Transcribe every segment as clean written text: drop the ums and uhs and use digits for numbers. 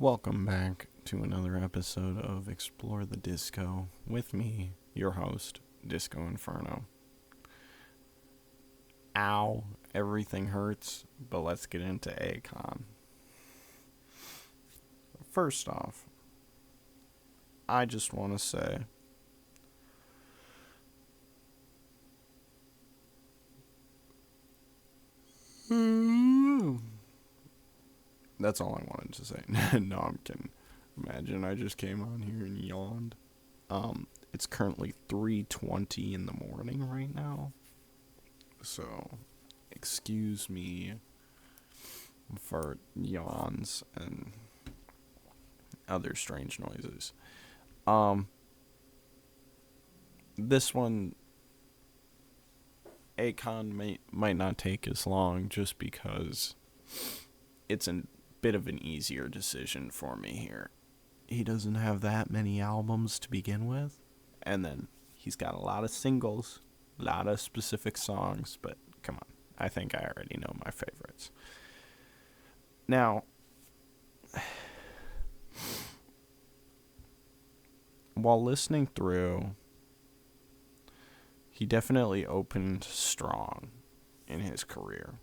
Welcome back to another episode of Explore the Disco with me, your host, Disco Inferno. Ow, everything hurts, but let's get into Akon. First off, I just want to say that's all I wanted to say. No, I'm kidding. Imagine I just came on here and yawned. It's currently 3:20 in the morning right now. So, excuse me for yawns and other strange noises. This one, Akon might not take as long just because it's a bit of an easier decision for me here. He doesn't have that many albums to begin with, and then he's got a lot of singles, a lot of specific songs, but come on, I think I already know my favorites. Now, while listening through, he definitely opened strong in his career.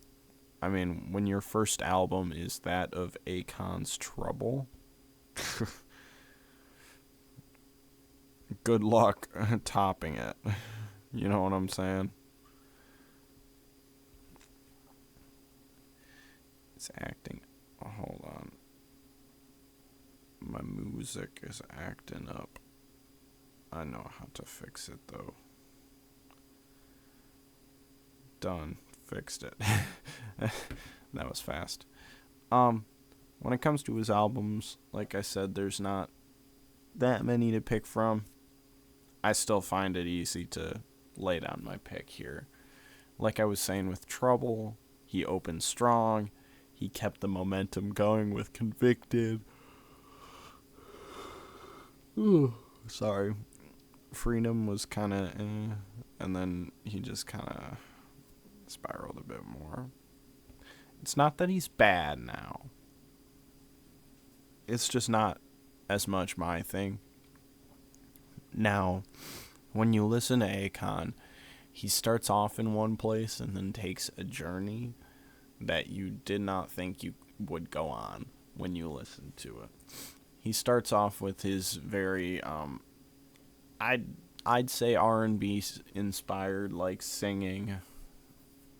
I mean, when your first album is that of Akon's Trouble, good luck topping it. You know what I'm saying? It's acting. Oh, hold on. My music is acting up. I know how to fix it, though. Done. Fixed it. That was fast. When it comes to his albums, like I said, there's not that many to pick from. I still find it easy to lay down my pick here. Like I was saying with Trouble, he opened strong. He kept the momentum going with Convicted. Ooh, sorry. Freedom was kind of and then he just kind of spiraled a bit more. It's not that he's bad now. It's just not as much my thing. Now, when you listen to Akon, he starts off in one place and then takes a journey that you did not think you would go on when you listen to it. He starts off with his very I'd say R&B inspired like singing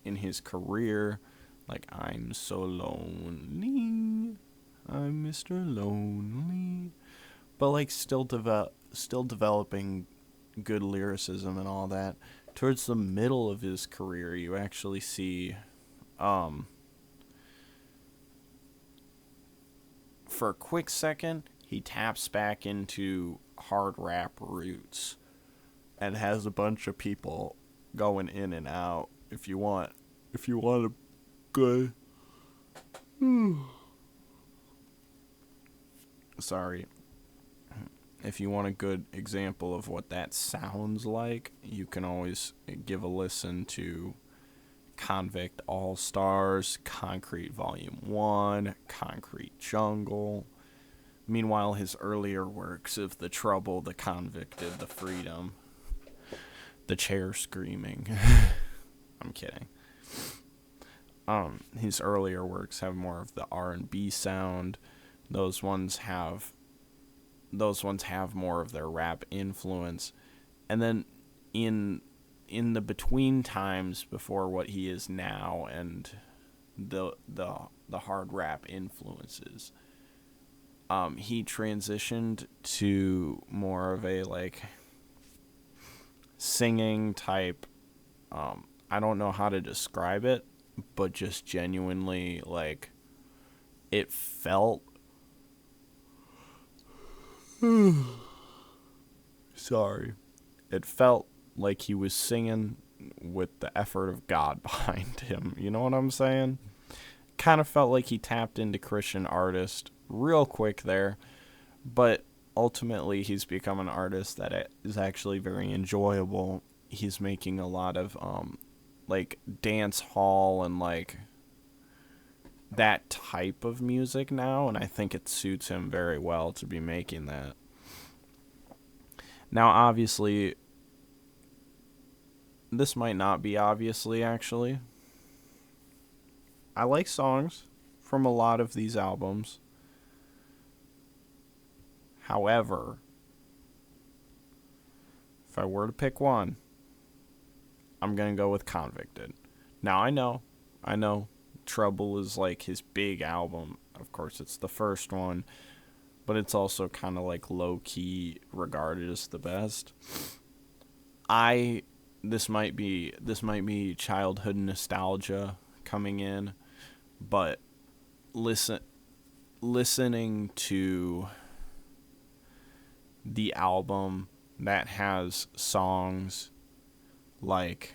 in his career, like I'm so lonely, I'm Mr. Lonely, but like still developing good lyricism and all that. Towards the middle of his career, you actually see for a quick second he taps back into hard rap roots and has a bunch of people going in and out. If you want a good sorry. If you want a good example of what that sounds like, you can always give a listen to Convict All Stars, Concrete Volume 1, Concrete Jungle. Meanwhile, his earlier works of The Trouble, The Convicted, The Freedom, The Chair Screaming. I'm kidding. His earlier works have more of the R&B sound. Those ones have more of their rap influence. And then in the between times before what he is now and the hard rap influences, he transitioned to more of a like singing type. I don't know how to describe it, but just genuinely like it felt sorry. It felt like he was singing with the effort of God behind him. You know what I'm saying? Kind of felt like he tapped into Christian artist real quick there, but ultimately he's become an artist that is actually very enjoyable. He's making a lot of like dance hall and like that type of music now, and I think it suits him very well to be making that. Now, obviously, this might not be obviously, actually. I like songs from a lot of these albums. However, if I were to pick one, I'm going to go with Convicted. Now, I know, Trouble is like his big album. Of course, it's the first one, but it's also kind of like low-key regarded as the best. This might be childhood nostalgia coming in, but listening to the album that has songs like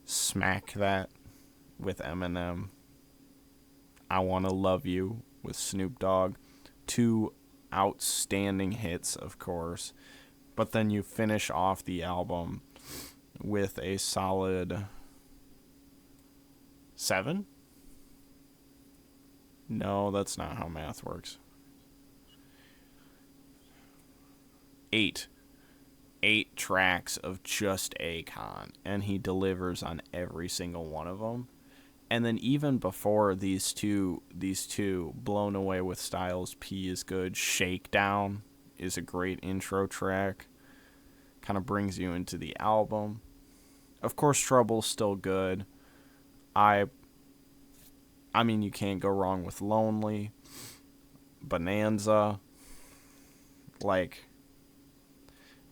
Smack That with Eminem, I Wanna Love You with Snoop Dogg, two outstanding hits, of course, but then you finish off the album with a solid 7? No, that's not how math works. 8 tracks of just Akon, and he delivers on every single one of them. And then even before these two, Blown Away with Styles P is good. Shakedown is a great intro track. Kind of brings you into the album. Of course, Trouble's still good. I mean, you can't go wrong with Lonely. Bonanza. Like,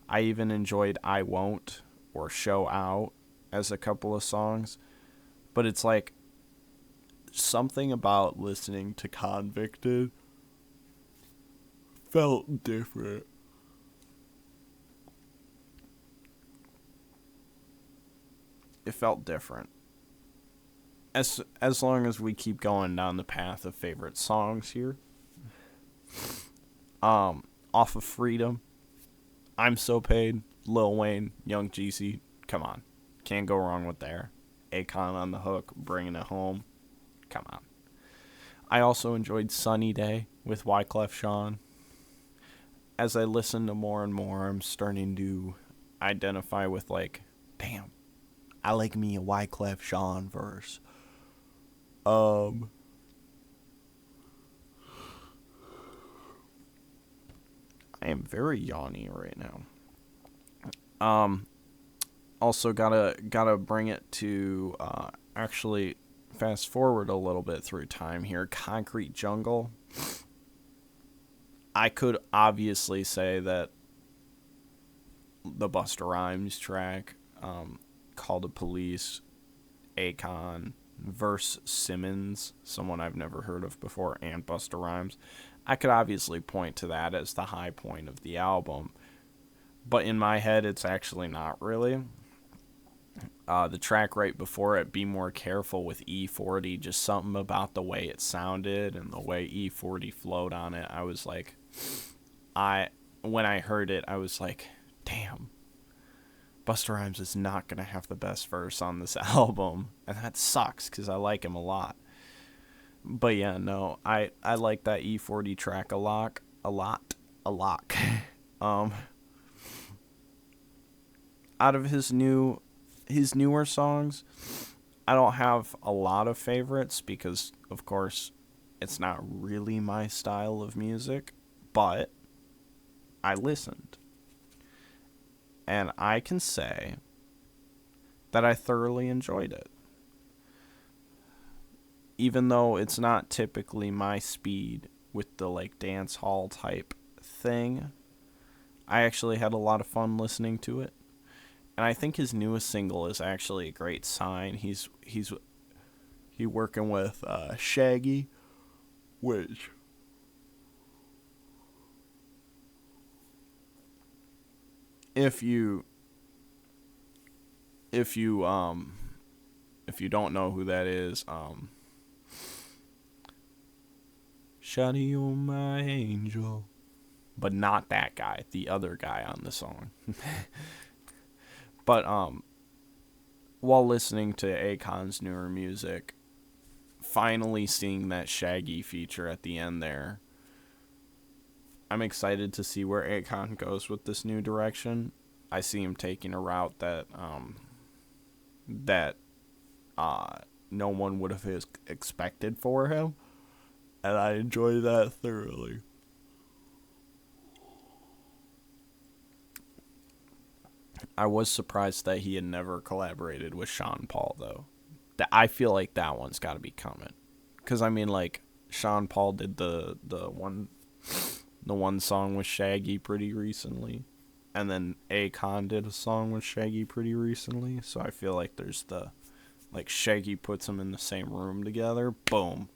I even enjoyed I Won't or Show Out as a couple of songs. But it's like something about listening to Convicted felt different. It felt different. As long as we keep going down the path of favorite songs here. Off of Freedom, I'm So Paid, Lil Wayne, Young Jeezy, come on. Can't go wrong with there. Akon on the hook, bringing it home. Come on. I also enjoyed Sunny Day with Wyclef Jean. As I listen to more and more, I'm starting to identify with, like, damn, I like me a Wyclef Jean verse. I am very yawny right now. Also gotta bring it to actually fast forward a little bit through time here. Concrete Jungle. I could obviously say that the Busta Rhymes track, Call the Police, Akon, verse Simmons, someone I've never heard of before, and Busta Rhymes. I could obviously point to that as the high point of the album, but in my head, it's actually not really. The track right before it, Be More Careful with E40, just something about the way it sounded and the way E40 flowed on it. I was like, when I heard it, I was like, damn, Busta Rhymes is not going to have the best verse on this album. And that sucks because I like him a lot. But yeah, no, I like that E40 track a lot. Out of his newer songs, I don't have a lot of favorites because, of course, it's not really my style of music, but I listened. And I can say that I thoroughly enjoyed it. Even though it's not typically my speed with the like dance hall type thing, I actually had a lot of fun listening to it. And I think his newest single is actually a great sign. He's working with Shaggy, which if you don't know who that is, Shawty, you're my angel, but not that guy, the other guy on the song. But while listening to Akon's newer music, finally seeing that Shaggy feature at the end there. I'm excited to see where Akon goes with this new direction. I see him taking a route that no one would have expected for him, and I enjoy that thoroughly. I was surprised that he had never collaborated with Sean Paul, though. I feel like that one's got to be coming, because I mean, like, Sean Paul did the one song with Shaggy pretty recently, and then Akon did a song with Shaggy pretty recently. So I feel like there's Shaggy puts them in the same room together. Boom.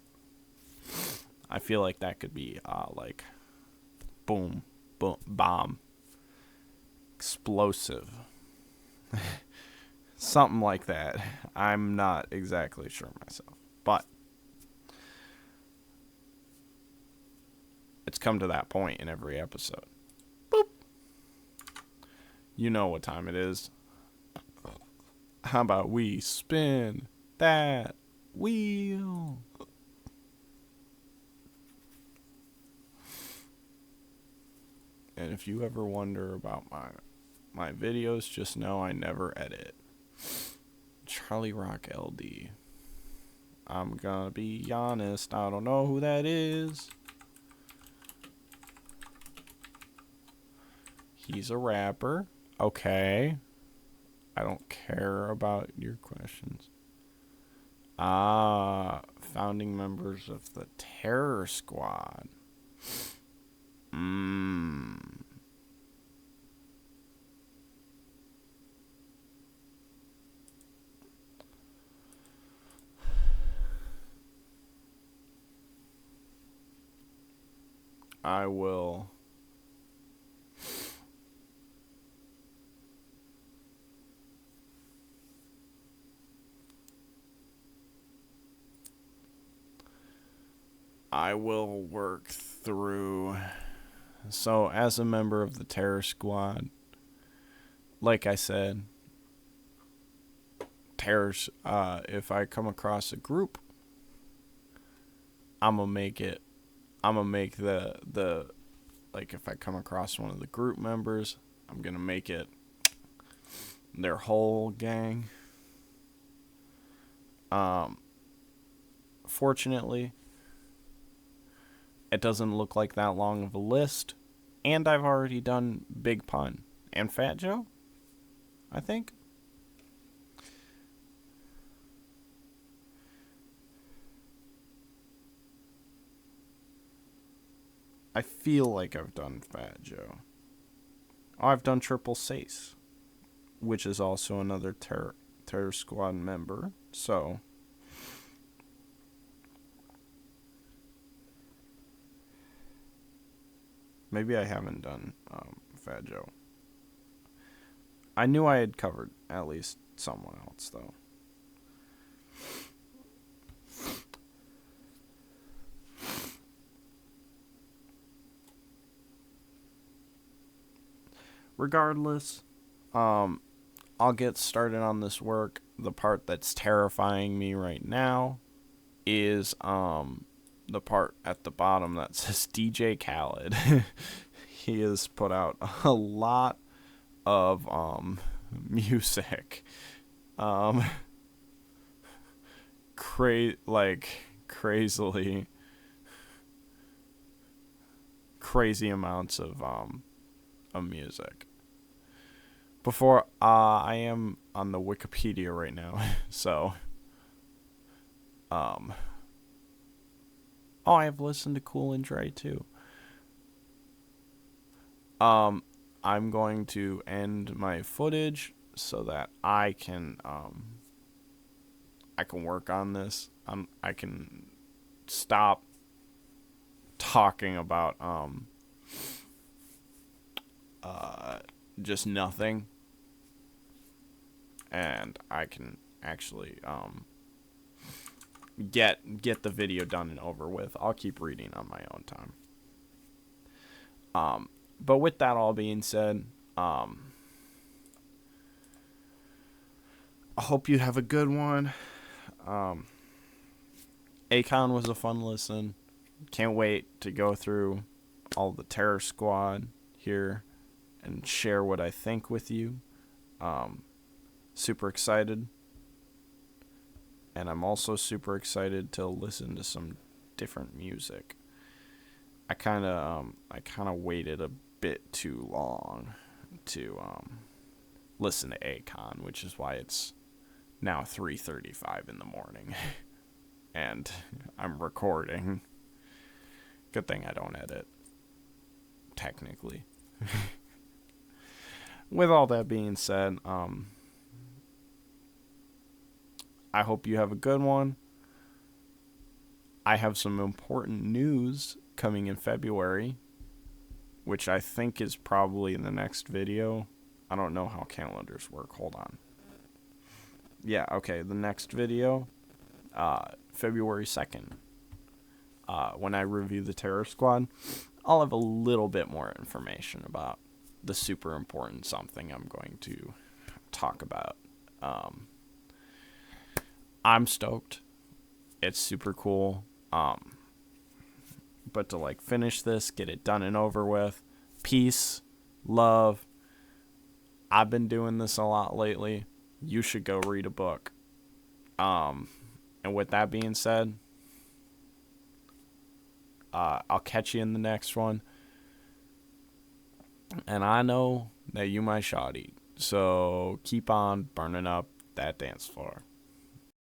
I feel like that could be boom, boom, bomb, explosive. Something like that. I'm not exactly sure myself. But it's come to that point in every episode. Boop. You know what time it is. How about we spin that wheel? And if you ever wonder about my videos, just know I never edit. Charlie Rock LD. I'm gonna be honest, I don't know who that is. He's a rapper. Okay. I don't care about your questions. Founding members of the Terror Squad. I will work through. So, as a member of the Terror Squad, like I said, if I come across a group, I'm gonna make the if I come across one of the group members, I'm gonna make it their whole gang. Fortunately, it doesn't look like that long of a list, and I've already done Big Pun and Fat Joe, I think. I feel like I've done Fat Joe. Oh, I've done Triple Sace, which is also another Terror Squad member. So, maybe I haven't done Fat Joe. I knew I had covered at least someone else, though. Regardless, I'll get started on this work. The part that's terrifying me right now is the part at the bottom that says DJ Khaled. He has put out a lot of music. Crazily crazy amounts of music. Before I am on the Wikipedia right now, so oh, I've listened to Cool and Dre too. I'm going to end my footage so that I can work on this. I can stop talking about just nothing, and I can actually get the video done and over with. I'll keep reading on my own time. But with that all being said, I hope you have a good one. Akon was a fun listen. Can't wait to go through all the Terror Squad here and share what I think with you. Super excited. And I'm also super excited to listen to some different music. I kind of waited a bit too long to listen to Akon, which is why it's now 3:35 in the morning and I'm recording. Good thing I don't edit, technically. With all that being said, I hope you have a good one. I have some important news coming in February, which I think is probably in the next video. I don't know how calendars work. Hold on. Yeah, okay, the next video, February 2nd. When I review the Terror Squad, I'll have a little bit more information about the super important something I'm going to talk about. I'm stoked. It's super cool. But to like finish this, get it done and over with. Peace, love. I've been doing this a lot lately. You should go read a book. And with that being said, I'll catch you in the next one. And I know that you my shawty. So keep on burning up that dance floor.